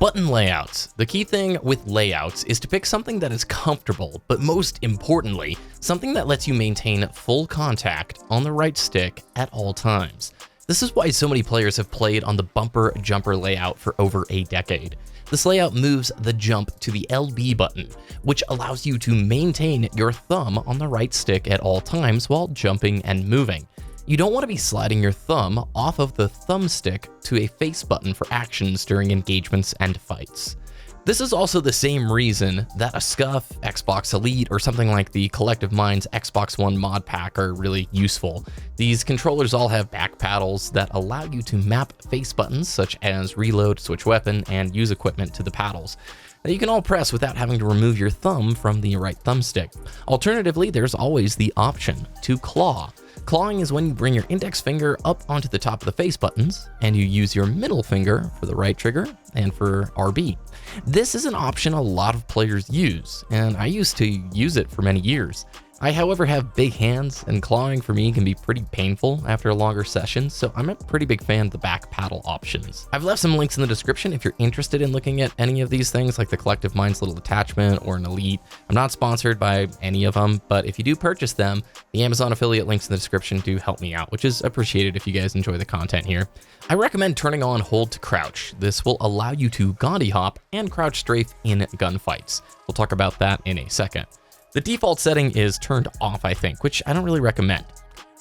Button layouts. The key thing with layouts is to pick something that is comfortable, but most importantly, something that lets you maintain full contact on the right stick at all times. This is why so many players have played on the bumper jumper layout for over a decade. This layout moves the jump to the LB button, which allows you to maintain your thumb on the right stick at all times while jumping and moving. You don't want to be sliding your thumb off of the thumbstick to a face button for actions during engagements and fights. This is also the same reason that a SCUF, Xbox Elite, or something like the Collective Minds Xbox One mod pack are really useful. These controllers all have back paddles that allow you to map face buttons such as reload, switch weapon, and use equipment to the paddles that you can all press without having to remove your thumb from the right thumbstick. Alternatively, there's always the option to claw. Clawing is when you bring your index finger up onto the top of the face buttons, and you use your middle finger for the right trigger and for RB. This is an option a lot of players use, and I used to use it for many years. I, however, have big hands, and clawing for me can be pretty painful after a longer session, so I'm a pretty big fan of the back paddle options. I've left some links in the description if you're interested in looking at any of these things, like the Collective Minds little attachment or an Elite. I'm not sponsored by any of them, but if you do purchase them, the Amazon affiliate links in the description do help me out, which is appreciated if you guys enjoy the content here. I recommend turning on hold to crouch. This will allow you to Gandhi hop and crouch strafe in gunfights. We'll talk about that in a second. The default setting is turned off, I think, which I don't really recommend.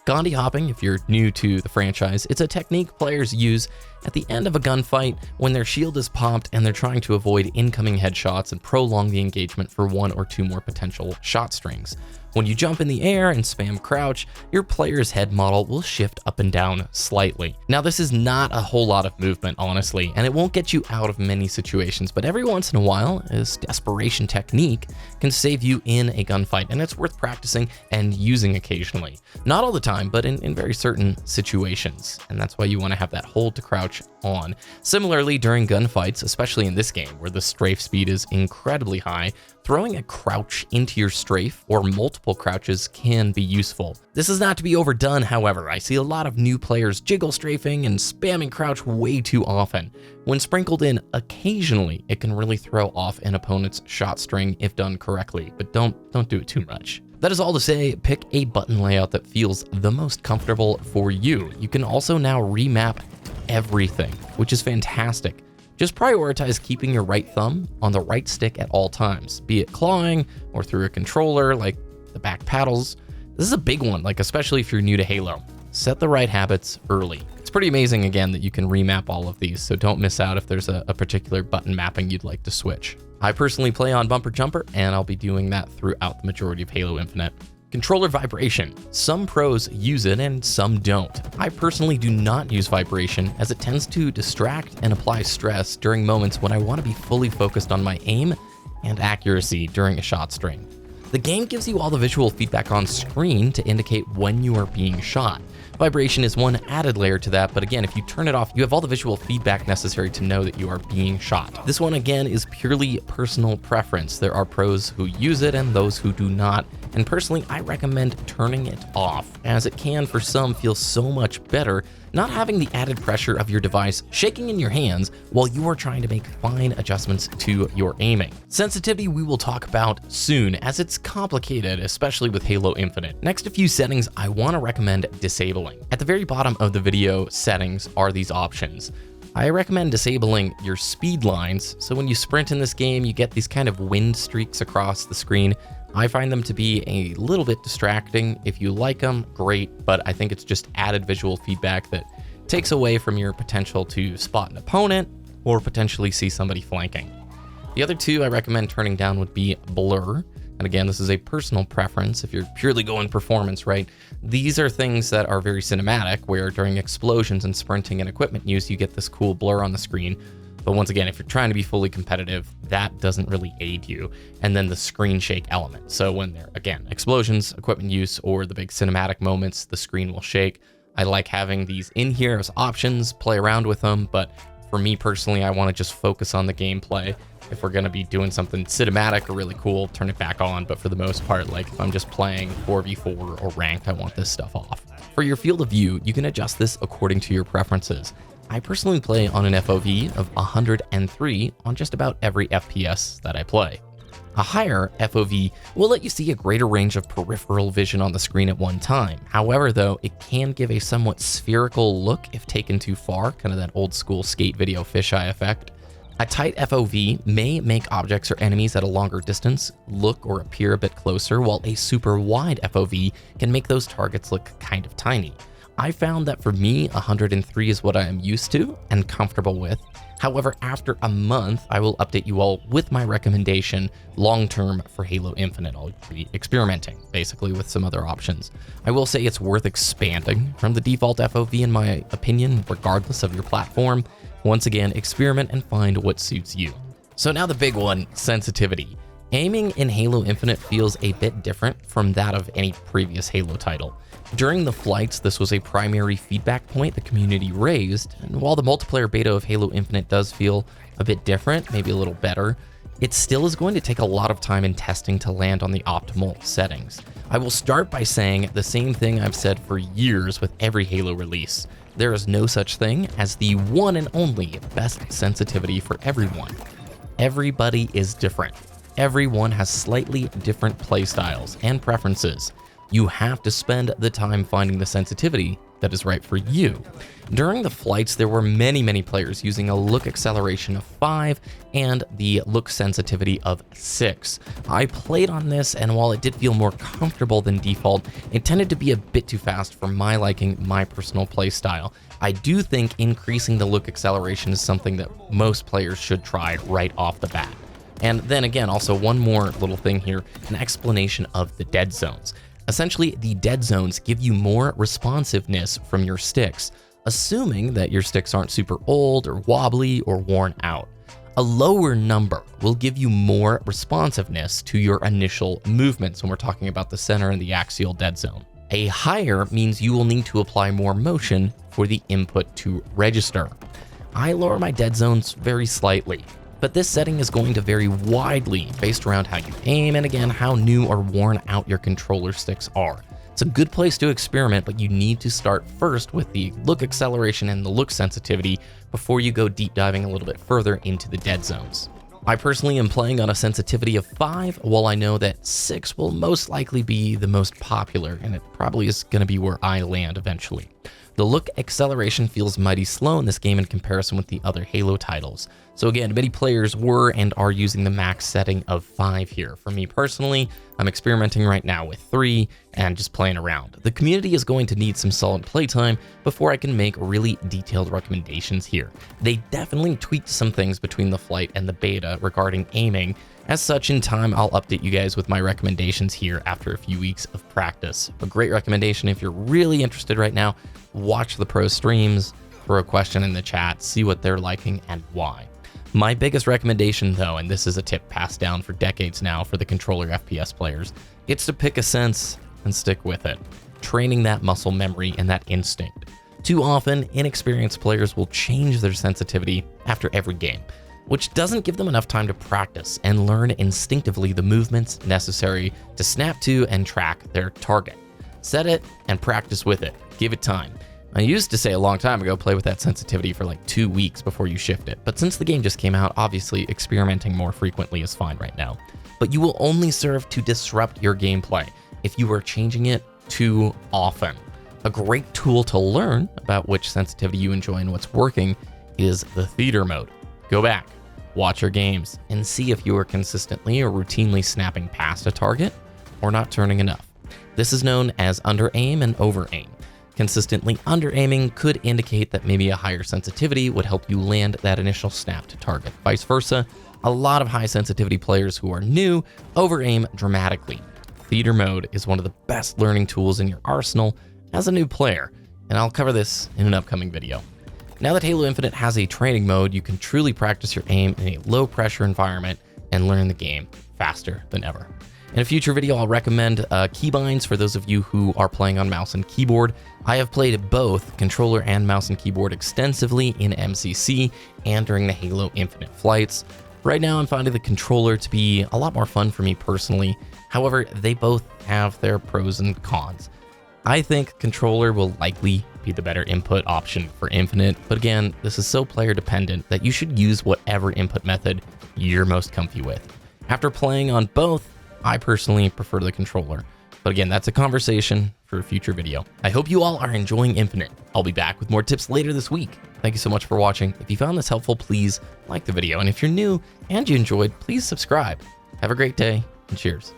Gandhi hopping, if you're new to the franchise, it's a technique players use at the end of a gunfight when their shield is popped and they're trying to avoid incoming headshots and prolong the engagement for one or two more potential shot strings. When you jump in the air and spam crouch, your player's head model will shift up and down slightly. Now, this is not a whole lot of movement, honestly, and it won't get you out of many situations, but every once in a while, this desperation technique can save you in a gunfight, and it's worth practicing and using occasionally. Not all the time, but in very certain situations, and that's why you want to have that hold to crouch on. Similarly, during gunfights, especially in this game where the strafe speed is incredibly high, throwing a crouch into your strafe or multiple crouches can be useful. This is not to be overdone, however. I see a lot of new players jiggle strafing and spamming crouch way too often. When sprinkled in occasionally, it can really throw off an opponent's shot string if done correctly, but don't do it too much. That is all to say, pick a button layout that feels the most comfortable for you. You can also now remap everything, which is fantastic. Just prioritize keeping your right thumb on the right stick at all times, be it clawing or through a controller like the back paddles. This is a big one, like especially if you're new to Halo. Set the right habits early. It's pretty amazing, again, that you can remap all of these, so don't miss out if there's a particular button mapping you'd like to switch. I personally play on bumper jumper, and I'll be doing that throughout the majority of Halo Infinite. Controller vibration. Some pros use it and some don't. I personally do not use vibration as it tends to distract and apply stress during moments when I want to be fully focused on my aim and accuracy during a shot string. The game gives you all the visual feedback on screen to indicate when you are being shot. Vibration is one added layer to that, but again, if you turn it off, you have all the visual feedback necessary to know that you are being shot. This one, again, is purely personal preference. There are pros who use it and those who do not, and personally, I recommend turning it off, as it can, for some, feel so much better not having the added pressure of your device shaking in your hands while you are trying to make fine adjustments to your aiming. Sensitivity we will talk about soon, as it's complicated, especially with Halo Infinite. Next, a few settings I want to recommend disabling. At the very bottom of the video settings are these options. I recommend disabling your speed lines, so when you sprint in this game, you get these kind of wind streaks across the screen. I find them to be a little bit distracting. If you like them, great, but I think it's just added visual feedback that takes away from your potential to spot an opponent or potentially see somebody flanking. The other two I recommend turning down would be blur. And again, this is a personal preference if you're purely going performance, right? These are things that are very cinematic, where during explosions and sprinting and equipment use, you get this cool blur on the screen. But once again, if you're trying to be fully competitive, that doesn't really aid you. And then the screen shake element. So when there, again, explosions, equipment use, or the big cinematic moments, the screen will shake. I like having these in here as options, play around with them, but for me personally, I want to just focus on the gameplay. If we're going to be doing something cinematic or really cool, turn it back on. But for the most part, like if I'm just playing 4v4 or ranked, I want this stuff off. For your field of view, you can adjust this according to your preferences. I personally play on an FOV of 103 on just about every FPS that I play. A higher FOV will let you see a greater range of peripheral vision on the screen at one time. However, though, it can give a somewhat spherical look if taken too far, kind of that old school skate video fisheye effect. A tight FOV may make objects or enemies at a longer distance look or appear a bit closer, while a super wide FOV can make those targets look kind of tiny. I found that for me, 103 is what I am used to and comfortable with. However, after a month, I will update you all with my recommendation long-term for Halo Infinite. I'll be experimenting, basically, with some other options. I will say it's worth expanding from the default FOV in my opinion, regardless of your platform. Once again, experiment and find what suits you. So now the big one, sensitivity. Aiming in Halo Infinite feels a bit different from that of any previous Halo title. During the flights, this was a primary feedback point the community raised, and while the multiplayer beta of Halo Infinite does feel a bit different, maybe a little better, it still is going to take a lot of time in testing to land on the optimal settings. I will start by saying the same thing I've said for years with every Halo release. There is no such thing as the one and only best sensitivity for everyone. Everybody is different. Everyone has slightly different playstyles and preferences. You have to spend the time finding the sensitivity that is right for you. During the flights, there were many players using a look acceleration of 5 and the look sensitivity of 6. I played on this, and while it did feel more comfortable than default, it tended to be a bit too fast for my liking, my personal playstyle. I do think increasing the look acceleration is something that most players should try right off the bat. And then again, also one more little thing here, an explanation of the dead zones. Essentially, the dead zones give you more responsiveness from your sticks, assuming that your sticks aren't super old or wobbly or worn out. A lower number will give you more responsiveness to your initial movements when we're talking about the center and the axial dead zone. A higher means you will need to apply more motion for the input to register. I lower my dead zones very slightly, but this setting is going to vary widely based around how you aim and again, how new or worn out your controller sticks are. It's a good place to experiment, but you need to start first with the look acceleration and the look sensitivity before you go deep diving a little bit further into the dead zones. I personally am playing on a sensitivity of 5, while I know that 6 will most likely be the most popular, and it probably is going to be where I land eventually. The look acceleration feels mighty slow in this game in comparison with the other Halo titles. So again, many players were and are using the max setting of 5 here. For me personally, I'm experimenting right now with 3 and just playing around. The community is going to need some solid playtime before I can make really detailed recommendations here. They definitely tweaked some things between the flight and the beta regarding aiming. As such, in time, I'll update you guys with my recommendations here after a few weeks of practice. A great recommendation if you're really interested right now, watch the pro streams, throw a question in the chat, see what they're liking and why. My biggest recommendation though, and this is a tip passed down for decades now for the controller FPS players, it's to pick a sense and stick with it, training that muscle memory and that instinct. Too often, inexperienced players will change their sensitivity after every game, which doesn't give them enough time to practice and learn instinctively the movements necessary to snap to and track their target. Set it and practice with it. Give it time. I used to say a long time ago, play with that sensitivity for like 2 weeks before you shift it. But since the game just came out, obviously experimenting more frequently is fine right now. But you will only serve to disrupt your gameplay if you are changing it too often. A great tool to learn about which sensitivity you enjoy and what's working is the theater mode. Go back, watch your games, and see if you are consistently or routinely snapping past a target or not turning enough. This is known as under aim and over aim. Consistently under aiming could indicate that maybe a higher sensitivity would help you land that initial snap to target. Vice versa, a lot of high sensitivity players who are new over aim dramatically. Theater mode is one of the best learning tools in your arsenal as a new player, and I'll cover this in an upcoming video. Now that Halo Infinite has a training mode, you can truly practice your aim in a low pressure environment and learn the game faster than ever. In a future video, I'll recommend keybinds for those of you who are playing on mouse and keyboard. I have played both controller and mouse and keyboard extensively in MCC and during the Halo Infinite flights. Right now, I'm finding the controller to be a lot more fun for me personally. However, they both have their pros and cons. I think controller will likely be the better input option for Infinite, but again, this is so player dependent that you should use whatever input method you're most comfy with. After playing on both, I personally prefer the controller, but again, that's a conversation for a future video. I hope you all are enjoying Infinite. I'll be back with more tips later this week. Thank you so much for watching. If you found this helpful, please like the video, and if you're new and you enjoyed, please subscribe. Have a great day, and cheers.